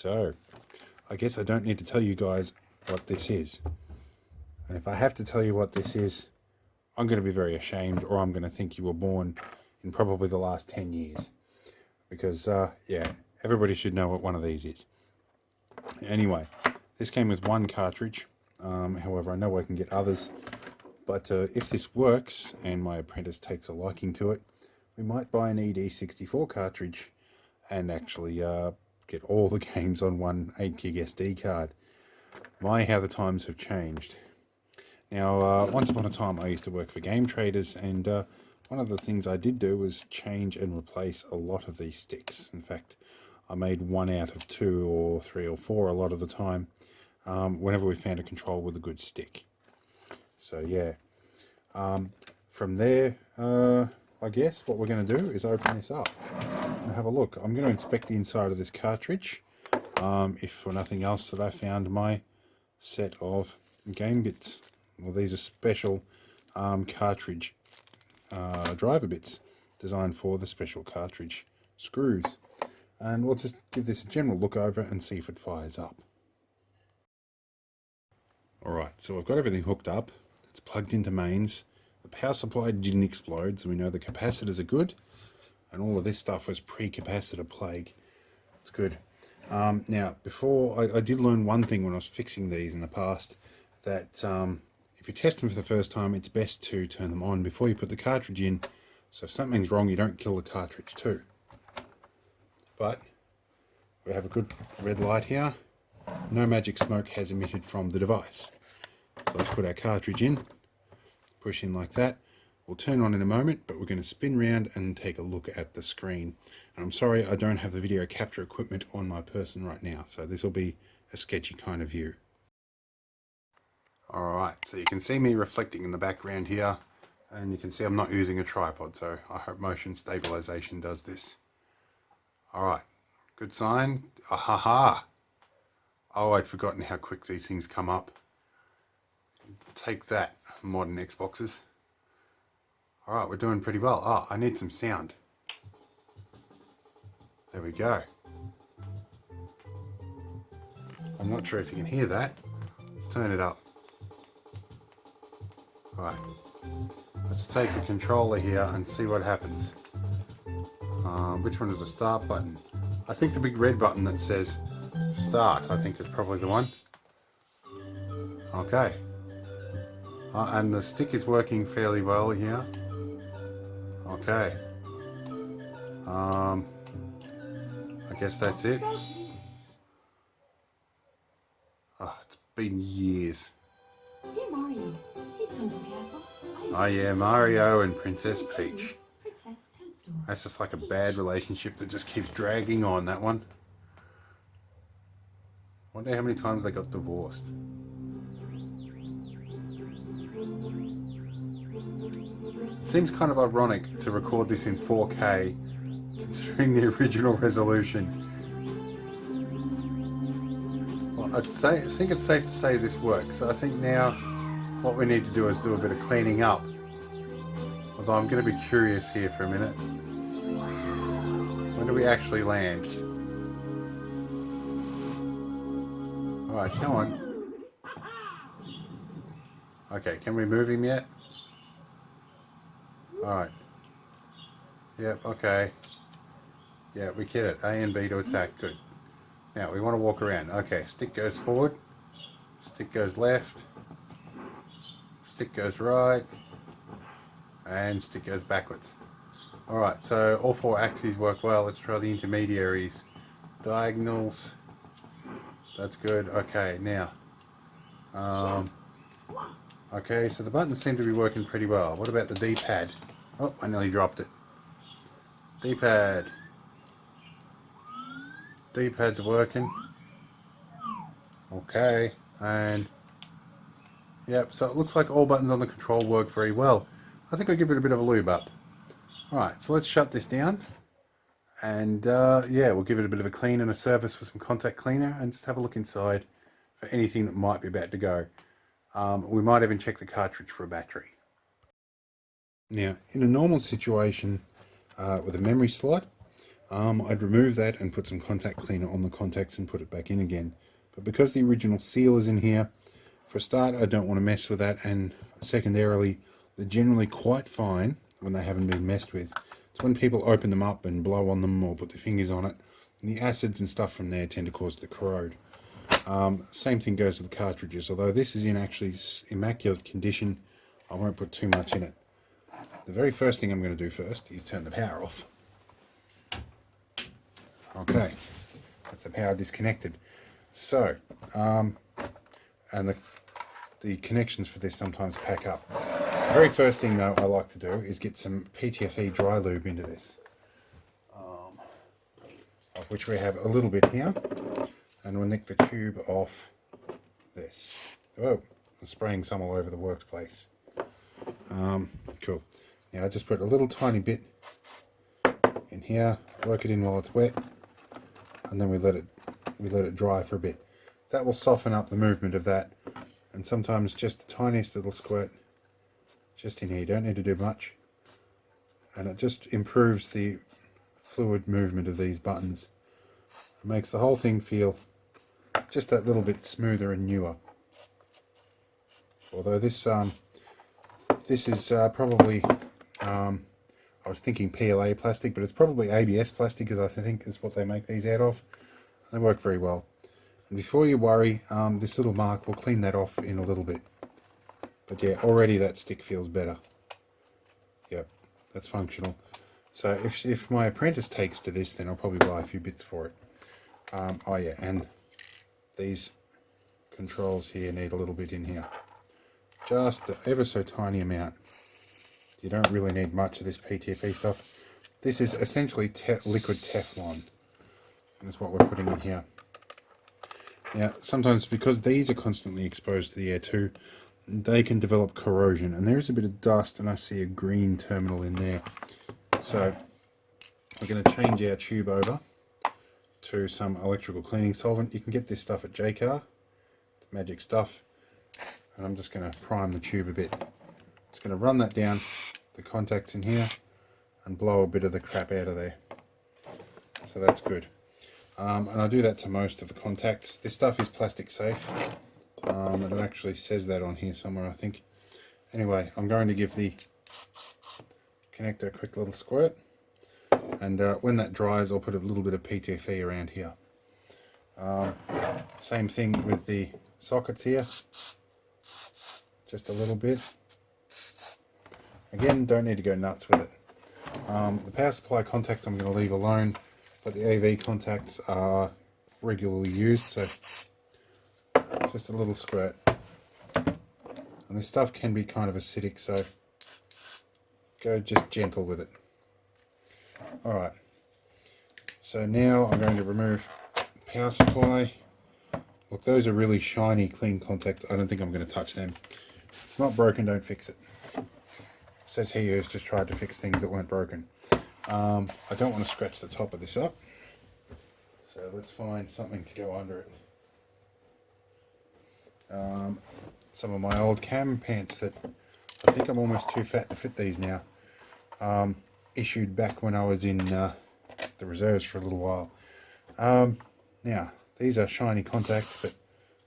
So, I guess I don't need to tell you guys what this is. And if I have to tell you what this is, I'm going to be very ashamed, or I'm going to think you were born in probably the last 10 years. Because, yeah, everybody should know what one of these is. Anyway, this came with one cartridge. However, I know I can get others. But if this works, and my apprentice takes a liking to it, we might buy an ED64 cartridge and actually get all the games on one 8GB SD card. My, how the times have changed. Now, once upon a time I used to work for Game Traders, and one of the things I did do was change and replace a lot of these sticks. In fact, I made 1 out of 2 or 3 or 4 a lot of the time, whenever we found a control with a good stick. So yeah, from there, I guess what we're going to do is open this up and have a look. I'm going to inspect the inside of this cartridge, if for nothing else that I found my set of game bits. Well, these are special cartridge driver bits designed for the special cartridge screws. And we'll just give this a general look over and see if it fires up. Alright, so I've got everything hooked up. It's plugged into mains. The power supply didn't explode, so we know the capacitors are good. And all of this stuff was pre-capacitor plague. It's good. Now, before, I did learn one thing when I was fixing these in the past, that if you test them for the first time, it's best to turn them on before you put the cartridge in. So if something's wrong, you don't kill the cartridge too. But we have a good red light here. No magic smoke has emitted from the device. So let's put our cartridge in, push in like that. We'll turn on in a moment, but we're going to spin round and take a look at the screen. And I'm sorry I don't have the video capture equipment on my person right now, so this will be a sketchy kind of view. Alright, so you can see me reflecting in the background here, and you can see I'm not using a tripod, so I hope motion stabilization does this. Alright, good sign. Ahaha! Oh, I'd forgotten how quick these things come up. Take that, modern Xboxes. Alright, we're doing pretty well. Oh, I need some sound. There we go. I'm not sure if you can hear that. Let's turn it up. Alright, let's take the controller here and see what happens. Which one is the start button? I think the big red button that says start, I think is probably the one. Okay. And the stick is working fairly well here. Okay. I guess that's it. Oh, it's been years. Dear Mario, please come to the castle. Oh yeah, Mario and Princess Peach. That's just like a bad relationship that just keeps dragging on, that one. Wonder how many times they got divorced. It seems kind of ironic to record this in 4K, considering the original resolution. Well, I think it's safe to say this works. So I think now what we need to do is do a bit of cleaning up. Although I'm going to be curious here for a minute. When do we actually land? Alright, come on. Okay, can we move him yet? Alright. Yep, okay. Yeah, we get it. A and B to attack. Good. Now, we want to walk around. Okay, stick goes forward. Stick goes left. Stick goes right. And stick goes backwards. Alright, so all 4 axes work well. Let's try the intermediaries. Diagonals. That's good. Okay, now. Okay, so the buttons seem to be working pretty well. What about the D-pad? Oh, I nearly dropped it. D-pad. D-pad's working. Okay, and yep, so it looks like all buttons on the control work very well. I think I'll give it a bit of a lube up. Alright, so let's shut this down. And yeah, we'll give it a bit of a clean and a service with some contact cleaner and just have a look inside for anything that might be about to go. We might even check the cartridge for a battery. Now, in a normal situation with a memory slot, I'd remove that and put some contact cleaner on the contacts and put it back in again. But because the original seal is in here, for a start, I don't want to mess with that, and secondarily, they're generally quite fine when they haven't been messed with. It's when people open them up and blow on them or put their fingers on it, and the acids and stuff from there tend to cause it to corrode. Same thing goes with the cartridges, although this is in actually immaculate condition. I won't put too much in it. The very first thing I'm going to do first is turn the power off. Okay, that's the power disconnected. So, and the connections for this sometimes pack up. The very first thing though I like to do is get some PTFE dry lube into this, of which we have a little bit here, and we'll nick the tube off this. Oh, I'm spraying some all over the workplace. Cool. Now I just put a little tiny bit in here, work it in while it's wet, and then we let it dry for a bit. That will soften up the movement of that, and sometimes just the tiniest little squirt just in here. You don't need to do much, and it just improves the fluid movement of these buttons. It makes the whole thing feel just that little bit smoother and newer. Although this is probably I was thinking PLA plastic, but it's probably ABS plastic, because I think is what they make these out of. They work very well. And before you worry, this little mark will clean that off in a little bit. But yeah, already that stick feels better. Yep, that's functional. So if my apprentice takes to this, then I'll probably buy a few bits for it. Oh yeah, and these controls here need a little bit in here. Just ever so tiny amount. You don't really need much of this PTFE stuff. This is essentially liquid Teflon. That's what we're putting in here. Now, sometimes because these are constantly exposed to the air too, they can develop corrosion. And there is a bit of dust, and I see a green terminal in there. So we're going to change our tube over to some electrical cleaning solvent. You can get this stuff at JCar. It's magic stuff. And I'm just going to prime the tube a bit. Just going to run that down the contacts in here and blow a bit of the crap out of there. So that's good. And I do that to most of the contacts. This stuff is plastic safe. It actually says that on here somewhere, I think. Anyway, I'm going to give the connector a quick little squirt. And when that dries, I'll put a little bit of PTFE around here. Same thing with the sockets here. Just a little bit. Again, don't need to go nuts with it. The power supply contacts I'm going to leave alone, but the AV contacts are regularly used, so just a little squirt. And this stuff can be kind of acidic, so go just gentle with it. Alright, so now I'm going to remove power supply. Look, those are really shiny, clean contacts. I don't think I'm going to touch them. If it's not broken, don't fix it. It says he who's just tried to fix things that weren't broken. I don't want to scratch the top of this up, so let's find something to go under it. Some of my old cam pants that I think I'm almost too fat to fit these now. Issued back when I was in the reserves for a little while. Now, these are shiny contacts, but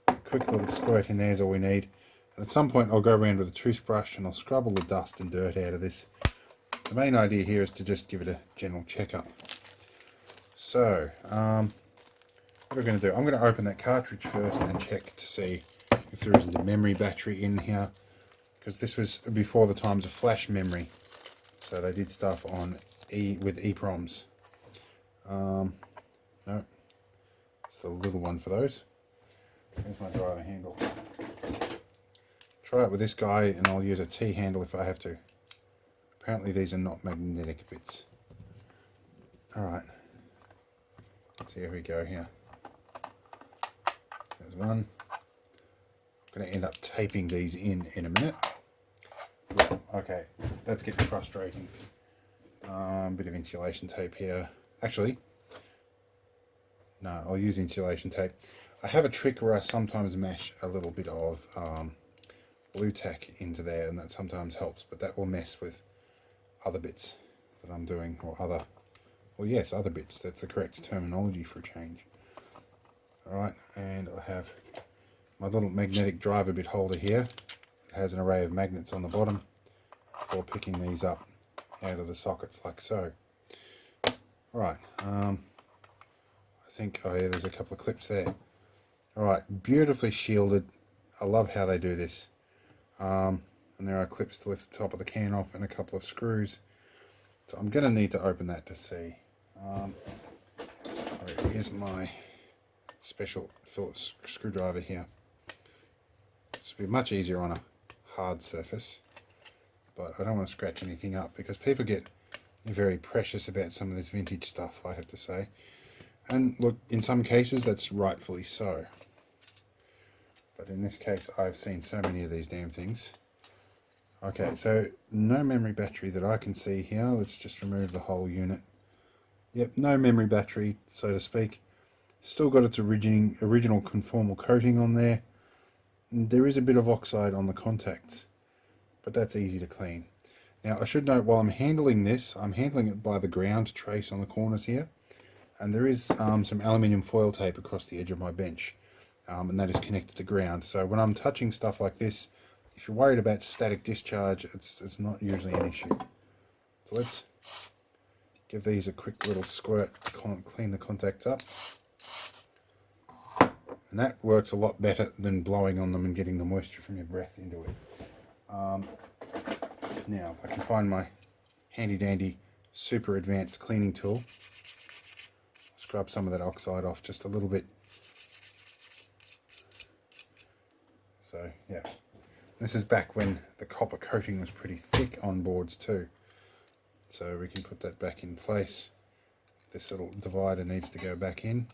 a quick little squirt in there is all we need. And at some point I'll go around with a toothbrush and I'll scrub all the dust and dirt out of this. The main idea here is to just give it a general checkup. So, what we're going to do, I'm going to open that cartridge first and check to see if there isn't a memory battery in here, because this was before the times of flash memory, so they did stuff on with EEPROMs. No, it's the little one for those. There's my driver handle. Try it with this guy, and I'll use a T handle if I have to. Apparently these are not magnetic bits. Alright, let's see how we go here. There's one. I'm going to end up taping these in a minute. Okay, that's getting frustrating. Bit of insulation tape here. Actually, no, I'll use insulation tape. I have a trick where I sometimes mash a little bit of blue tack into there, and that sometimes helps, but that will mess with other bits that I'm doing, or other Well, yes, other bits. That's the correct terminology for a change. Alright, and I have my little magnetic driver bit holder here. It has an array of magnets on the bottom for picking these up out of the sockets like so. Alright, I think, oh yeah, there's a couple of clips there. Alright, beautifully shielded. I love how they do this. And there are clips to lift the top of the can off and a couple of screws. So I'm going to need to open that to see. Here's my special Phillips screwdriver here. This would be much easier on a hard surface, but I don't want to scratch anything up because people get very precious about some of this vintage stuff, I have to say. And look, in some cases that's rightfully so. But in this case I've seen so many of these damn things. Okay, so no memory battery that I can see here. Let's just remove the whole unit. Yep, no memory battery, so to speak. Still got its original conformal coating on there. There is a bit of oxide on the contacts, but that's easy to clean. Now I should note, while I'm handling this, I'm handling it by the ground trace on the corners here. And there is some aluminium foil tape across the edge of my bench. And that is connected to ground. So when I'm touching stuff like this, if you're worried about static discharge, it's not usually an issue. So let's give these a quick little squirt to clean the contacts up. And that works a lot better than blowing on them and getting the moisture from your breath into it. Now, if I can find my handy dandy super advanced cleaning tool, scrub some of that oxide off just a little bit. So yeah, this is back when the copper coating was pretty thick on boards too. So we can put that back in place. This little divider needs to go back in,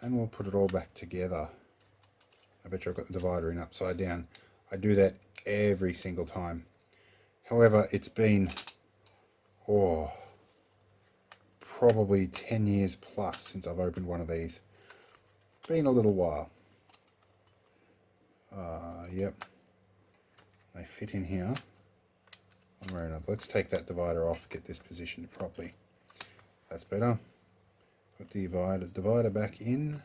and we'll put it all back together. I bet you I've got the divider in upside down. I do that every single time. However, it's been probably 10 years plus since I've opened one of these. Been a little while. Yep, they fit in here one way or another. Let's take that divider off, get this positioned properly. That's better. Put the divider back in.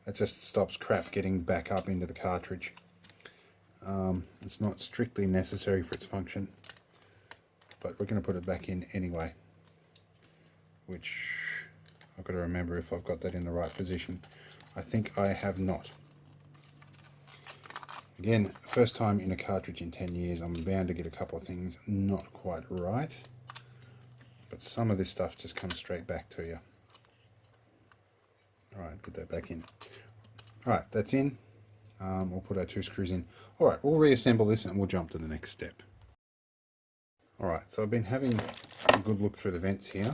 That just stops crap getting back up into the cartridge. It's not strictly necessary for its function, but we're going to put it back in anyway, which I've got to remember if I've got that in the right position. I think I have not. Again, first time in a cartridge in 10 years, I'm bound to get a couple of things not quite right, but some of this stuff just comes straight back to you. Alright, put that back in. Alright, that's in. We'll put our 2 screws in. Alright, we'll reassemble this and we'll jump to the next step. Alright, so I've been having a good look through the vents here,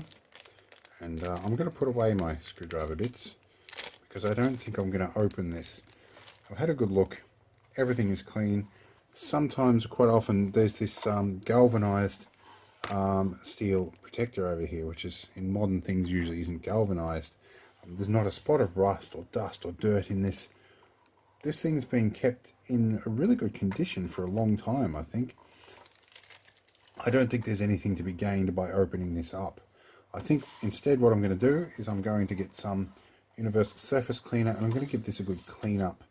and I'm going to put away my screwdriver bits because I don't think I'm going to open this. I've had a good look. Everything is clean. Sometimes, quite often, there's this galvanized steel protector over here, which is, in modern things, usually isn't galvanized. There's not a spot of rust or dust or dirt in this. This thing's been kept in a really good condition for a long time, I think. I don't think there's anything to be gained by opening this up. I think instead what I'm going to do is I'm going to get some universal surface cleaner, and I'm going to give this a good clean up.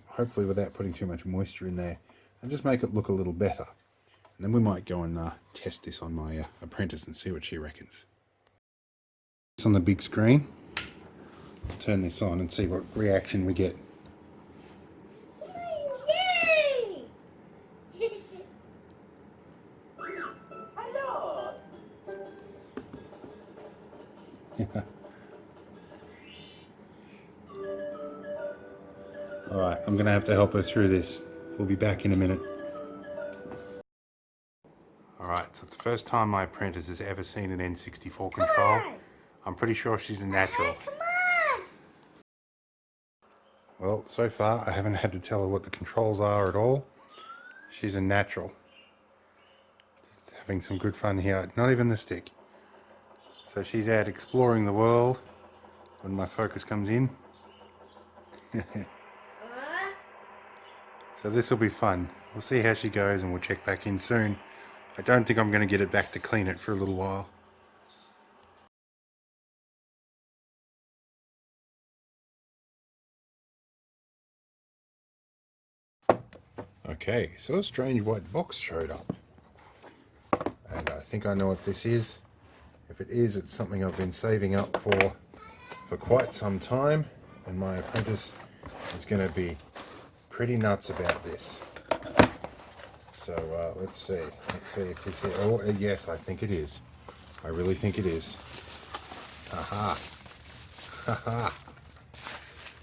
Hopefully without putting too much moisture in there, and just make it look a little better. And then we might go and test this on my apprentice and see what she reckons. It's on the big screen. Let's turn this on and see what reaction we get. Hello. Alright, I'm going to have to help her through this. We'll be back in a minute. Alright, so it's the first time my apprentice has ever seen an N64 control. I'm pretty sure she's a natural. Come on! Well, so far I haven't had to tell her what the controls are at all. She's a natural. She's having some good fun here, not even the stick. So she's out exploring the world when my focus comes in. So this will be fun. We'll see how she goes and we'll check back in soon. I don't think I'm going to get it back to clean it for a little while. Okay, so a strange white box showed up. And I think I know what this is. If it is, it's something I've been saving up for quite some time. And my apprentice is going to be pretty nuts about this. So let's see. Let's see if this is... Oh, yes, I think it is. I really think it is. Haha. Haha.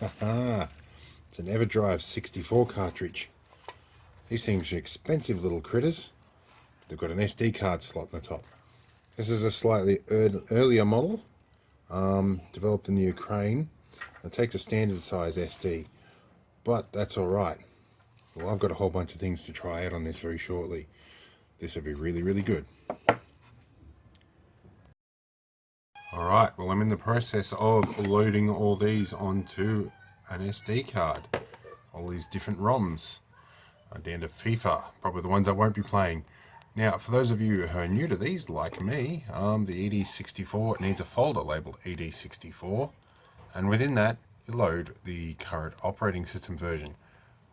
Haha. It's an EverDrive 64 cartridge. These things are expensive little critters. They've got an SD card slot in the top. This is a slightly earlier model, developed in the Ukraine. It takes a standard size SD, but that's alright. Well, I've got a whole bunch of things to try out on this very shortly. This will be really, really good. Alright, well, I'm in the process of loading all these onto an SD card. All these different ROMs. Down to FIFA, probably the ones I won't be playing. Now, for those of you who are new to these, like me, the ED64 needs a folder labeled ED64, and within that, you load the current operating system version,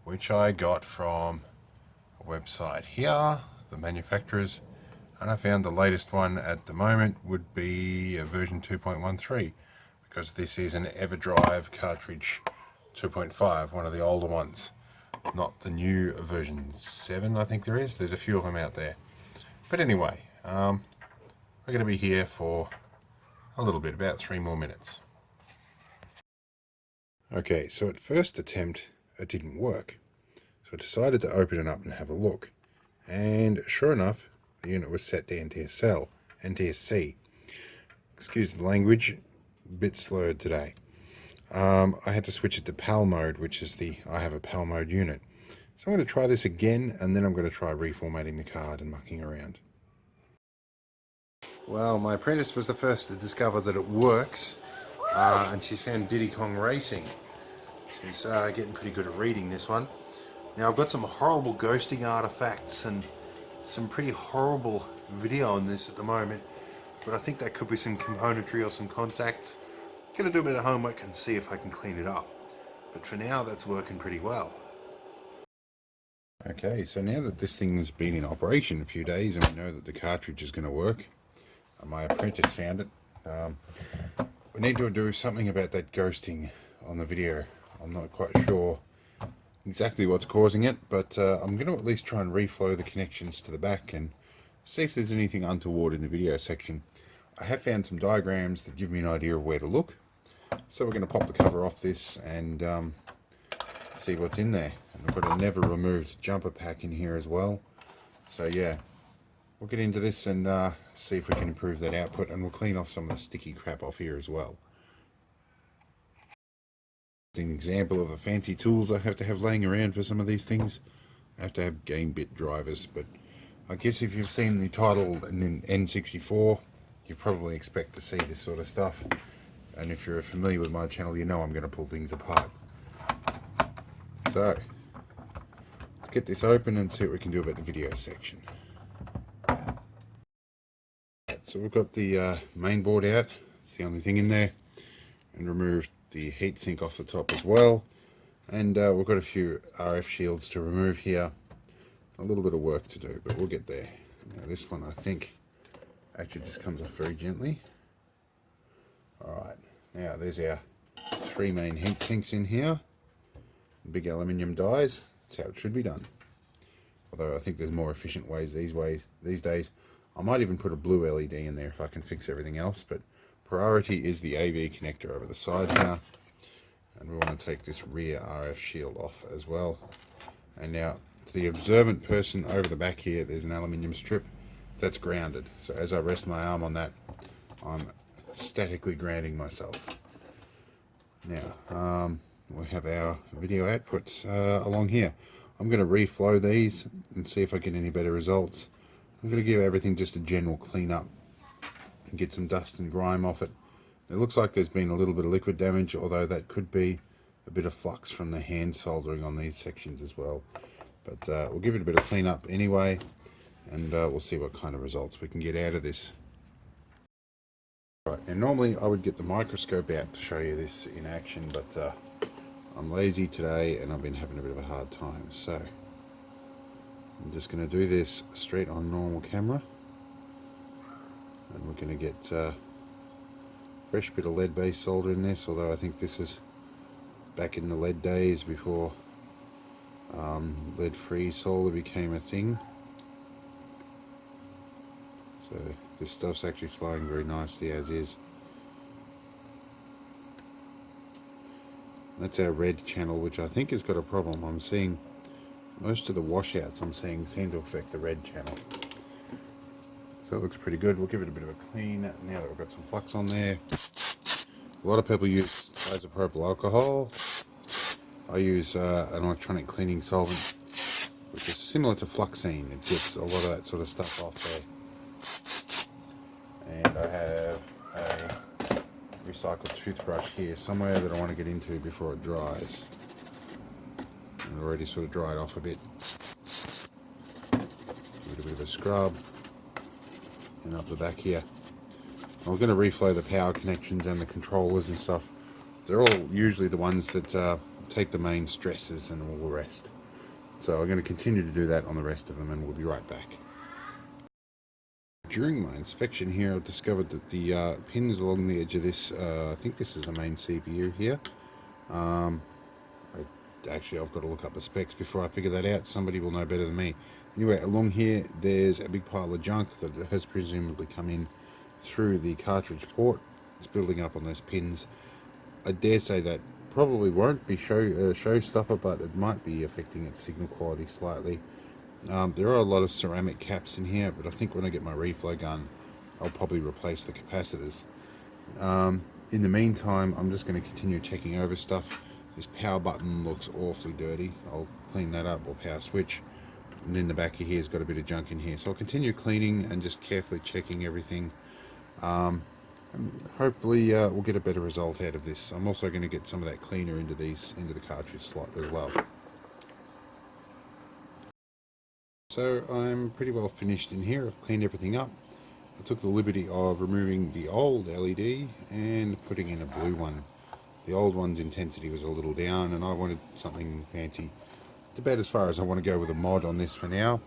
which I got from a website here, the manufacturers, and I found the latest one at the moment would be version 2.13, because this is an EverDrive cartridge 2.5, one of the older ones. Not the new version 7, I think there is. There's a few of them out there. But anyway, I'm going to be here for a little bit, about 3 more minutes. Okay, so at first attempt, it didn't work. So I decided to open it up and have a look. And sure enough, the unit was set to NTSC. Excuse the language, a bit slurred today. I had to switch it to PAL mode, which is I have a PAL mode unit. So I'm going to try this again, and then I'm going to try reformatting the card and mucking around. Well, my apprentice was the first to discover that it works, and she's found Diddy Kong Racing. She's getting pretty good at reading this one. Now, I've got some horrible ghosting artifacts and some pretty horrible video on this at the moment, but I think that could be some componentry or some contacts. Gonna do a bit of homework and see if I can clean it up. But for now, that's working pretty well. Okay, so now that this thing's been in operation a few days and we know that the cartridge is going to work, my apprentice found it. We need to do something about that ghosting on the video. I'm not quite sure exactly what's causing it, but I'm going to at least try and reflow the connections to the back and see if there's anything untoward in the video section. I have found some diagrams that give me an idea of where to look. So we're going to pop the cover off this and see what's in there. And I've got a never removed jumper pack in here as well. So yeah, we'll get into this and see if we can improve that output, and we'll clean off some of the sticky crap off here as well. An example of the fancy tools I have to have laying around for some of these things. I have to have game bit drivers, but I guess if you've seen the title in N64, you probably expect to see this sort of stuff. And if you're familiar with my channel, you know I'm going to pull things apart. So, let's get this open and see what we can do about the video section. So we've got the main board out. It's the only thing in there. And removed the heatsink off the top as well. And we've got a few RF shields to remove here. A little bit of work to do, but we'll get there. Now this one, I think, actually just comes off very gently. Alright, now there's our 3 main heat sinks in here. Big aluminium dies. That's how it should be done. Although I think there's more efficient ways these days. I might even put a blue LED in there if I can fix everything else, but priority is the AV connector over the side here. And we want to take this rear RF shield off as well. And now, to the observant person over the back here, there's an aluminium strip that's grounded. So as I rest my arm on that, I'm statically grounding myself. Now, we have our video outputs along here. I'm going to reflow these and see if I get any better results. I'm going to give everything just a general clean up and get some dust and grime off it. It looks like there's been a little bit of liquid damage, although that could be a bit of flux from the hand soldering on these sections as well. But we'll give it a bit of clean up anyway, and we'll see what kind of results we can get out of this. Right, and normally I would get the microscope out to show you this in action, but I'm lazy today and I've been having a bit of a hard time, so I'm just going to do this straight on normal camera, and we're going to get a fresh bit of lead based solder in this, although I think this was back in the lead days before lead free solder became a thing. So this stuff's actually flowing very nicely as is. That's our red channel, which I think has got a problem. I'm seeing most of the washouts seem to affect the red channel. So it looks pretty good. We'll give it a bit of a clean now that we've got some flux on there. A lot of people use isopropyl alcohol. I use an electronic cleaning solvent, which is similar to fluoxine. It gets a lot of that sort of stuff off there. And I have a recycled toothbrush here somewhere that I want to get into before it dries. I've already sort of dried off a bit. Give it a bit of a scrub. And up the back here. I'm going to reflow the power connections and the controllers and stuff. They're all usually the ones that take the main stresses and all the rest. So I'm going to continue to do that on the rest of them, and we'll be right back. During my inspection here, I've discovered that the pins along the edge of this, I think this is the main CPU here. Actually, I've got to look up the specs before I figure that out. Somebody will know better than me. Anyway, along here, there's a big pile of junk that has presumably come in through the cartridge port. It's building up on those pins. I dare say that probably won't be showstopper, but it might be affecting its signal quality slightly. There are a lot of ceramic caps in here, but I think when I get my reflow gun, I'll probably replace the capacitors. In the meantime, I'm just going to continue checking over stuff. This power button looks awfully dirty. I'll clean that up, or power switch. And then the back of here has got a bit of junk in here. So I'll continue cleaning and just carefully checking everything. And hopefully we'll get a better result out of this. I'm also going to get some of that cleaner into the cartridge slot as well. So I'm pretty well finished in here. I've cleaned everything up. I took the liberty of removing the old LED and putting in a blue one. The old one's intensity was a little down, and I wanted something fancy. It's about as far as I want to go with a mod on this for now,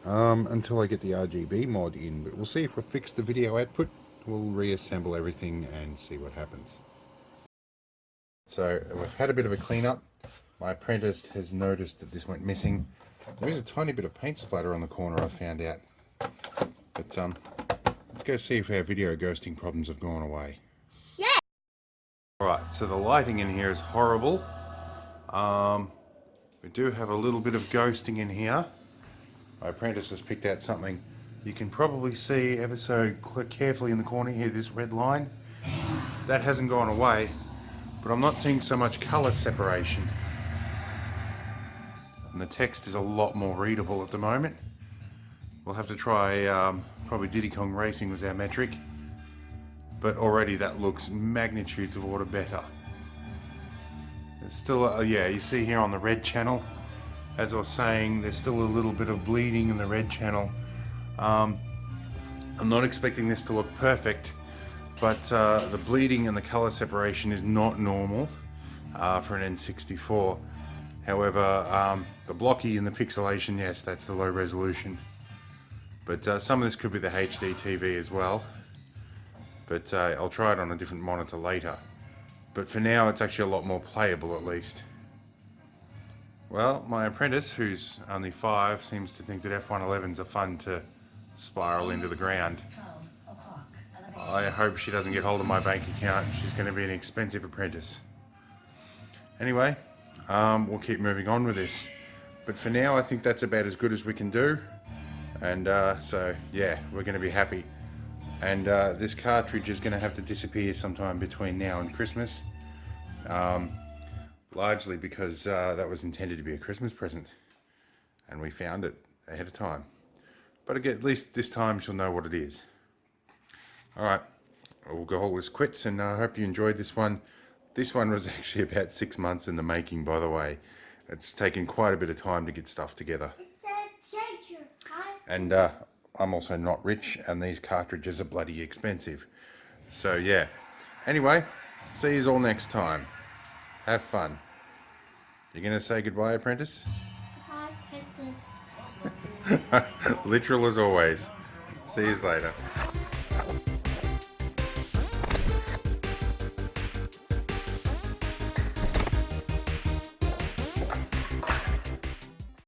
until I get the RGB mod in. But we'll see if we fix the video output. We'll reassemble everything and see what happens. So we've had a bit of a cleanup. My apprentice has noticed that this went missing. There is a tiny bit of paint splatter on the corner, I found out. But let's go see if our video ghosting problems have gone away. Yeah. Alright, so the lighting in here is horrible. We do have a little bit of ghosting in here. My apprentice has picked out something. You can probably see ever so carefully in the corner here, this red line. That hasn't gone away, but I'm not seeing so much colour separation. And the text is a lot more readable at the moment. We'll have to try, probably Diddy Kong Racing was our metric. But already that looks magnitudes of order better. There's still, yeah, you see here on the red channel, as I was saying, there's still a little bit of bleeding in the red channel. I'm not expecting this to look perfect, but the bleeding and the color separation is not normal for an N64. However, the blocky and the pixelation, yes, that's the low resolution. But some of this could be the HD TV as well. But I'll try it on a different monitor later. But for now, it's actually a lot more playable at least. Well, my apprentice, who's only 5, seems to think that F111s are fun to spiral into the ground. I hope she doesn't get hold of my bank account. She's going to be an expensive apprentice. Anyway, we'll keep moving on with this. But for now, I think that's about as good as we can do. And so, yeah, we're going to be happy. And this cartridge is going to have to disappear sometime between now and Christmas. Largely because that was intended to be a Christmas present. And we found it ahead of time. But again, at least this time she'll know what it is. Alright, we'll go all this quits, and I hope you enjoyed this one. This one was actually about 6 months in the making, by the way. It's taken quite a bit of time to get stuff together. And I'm also not rich, and these cartridges are bloody expensive. So yeah. Anyway, see you all next time. Have fun. You're going to say goodbye, apprentice? Hi, princess. Literal as always. See you later.